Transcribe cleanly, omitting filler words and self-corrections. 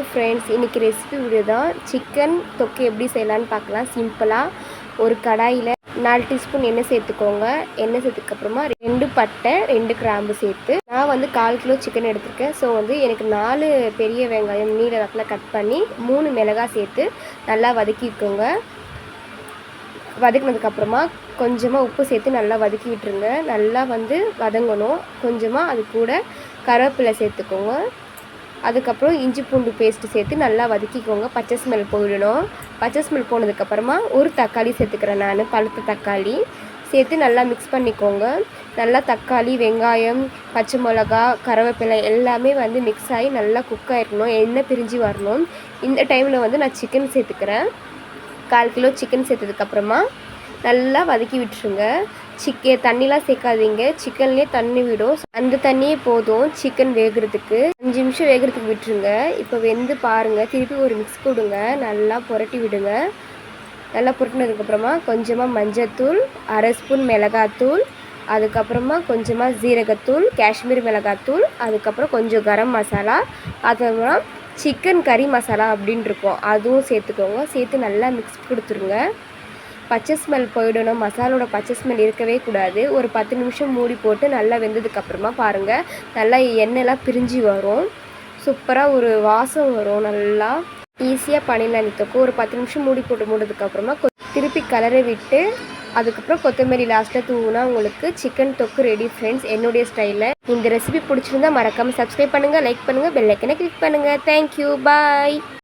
Friends, இன்றைக்கி recipe video தான். Chicken தொக்கு எப்படி செய்யலான்னு பார்க்கலாம். சிம்பிளாக ஒரு கடாயில் 4 டீஸ்பூன் எண்ணெய் சேர்த்துக்கோங்க. எண்ணெய் சேர்த்துக்கப்புறமா 2 பட்டை 2 கிராம்பு சேர்த்து, நான் வந்து 1/4 கிலோ சிக்கன் எடுத்திருக்கேன். ஸோ வந்து எனக்கு 4 பெரிய வெங்காயம் நீல வாக்கில் கட் பண்ணி 3 மிளகாய் சேர்த்து நல்லா வதக்கிக்கோங்க. வதக்கினதுக்கப்புறமா கொஞ்சமாக உப்பு சேர்த்து நல்லா வதக்கி விட்டுருங்க. நல்லா வந்து வதங்கணும். கொஞ்சமாக அது கூட கருவேப்பிலை சேர்த்துக்கோங்க. அதுக்கப்புறம் இஞ்சி பூண்டு பேஸ்ட்டு சேர்த்து நல்லா வதக்கிக்கோங்க. பச்சை ஸ்மெல் போயிடணும். பச்சை ஸ்மெல் போனதுக்கப்புறமா ஒரு தக்காளி சேர்த்துக்கிறேன். நான் பழுத்த தக்காளி சேர்த்து நல்லா மிக்ஸ் பண்ணிக்கோங்க. நல்லா தக்காளி, வெங்காயம், பச்சை மிளகா, கருவேப்பிலை எல்லாமே வந்து மிக்ஸ் ஆகி நல்லா குக் ஆகிருக்கணும். எண்ணெய் பிரிஞ்சு வரணும். இந்த டைமில் வந்து நான் சிக்கன் சேர்த்துக்கிறேன். 1/4 கிலோ சிக்கன் சேர்த்ததுக்கப்புறமா நல்லா வதக்கி விட்டுருங்க. தண்ணிலாம் சேர்க்காதீங்க. சிக்கன்லேயே தண்ணி விடும். அந்த தண்ணியே போதும் சிக்கன் வேகிறதுக்கு. 5 நிமிஷம் வேகிறதுக்கு விட்டுருங்க. இப்போ வெந்து பாருங்கள். திருப்பி ஒரு மிக்ஸ் கொடுங்க. நல்லா புரட்டி விடுங்க. நல்லா புரட்டினதுக்கப்புறமா கொஞ்சமாக மஞ்சத்தூள், 1/2 ஸ்பூன் மிளகாத்தூள், அதுக்கப்புறமா கொஞ்சமாக ஜீரகத்தூள், காஷ்மீர் மிளகாத்தூள், அதுக்கப்புறம் கொஞ்சம் கரம் மசாலா, அதுக்கப்புறம் சிக்கன் கறி மசாலா அப்படின்னு இருக்கும், அதுவும் சேர்த்துக்கோங்க. சேர்த்து நல்லா மிக்ஸ் கொடுத்துருங்க. பச்சை ஸ்மெல் போயிடணும். மசாலோட பச்சை ஸ்மெல் இருக்கவே கூடாது. ஒரு 10 நிமிஷம் மூடி போட்டு நல்லா வெந்ததுக்கப்புறமா பாருங்கள், நல்லா எண்ணெய்லாம் பிரிஞ்சு வரும். சூப்பராக ஒரு வாசம் வரும். நல்லா ஈஸியாக பண்ணிடலாம் இந்த தொக்கு. ஒரு 10 நிமிஷம் மூடி போட்டு மூடினதுக்கப்புறமா திருப்பி கலரை விட்டு அதுக்கப்புறம் கொத்தமல்லி லாஸ்ட்டில் தூவுனா உங்களுக்கு சிக்கன் தொக்கு ரெடி ஃப்ரெண்ட்ஸ், என்னுடைய ஸ்டைலில். இந்த ரெசிபி பிடிச்சிருந்தா மறக்காமல் சப்ஸ்கிரைப் பண்ணுங்கள், லைக் பண்ணுங்கள், பெல் ஐக்கனை கிளிக் பண்ணுங்கள். தேங்க்யூ, பாய்.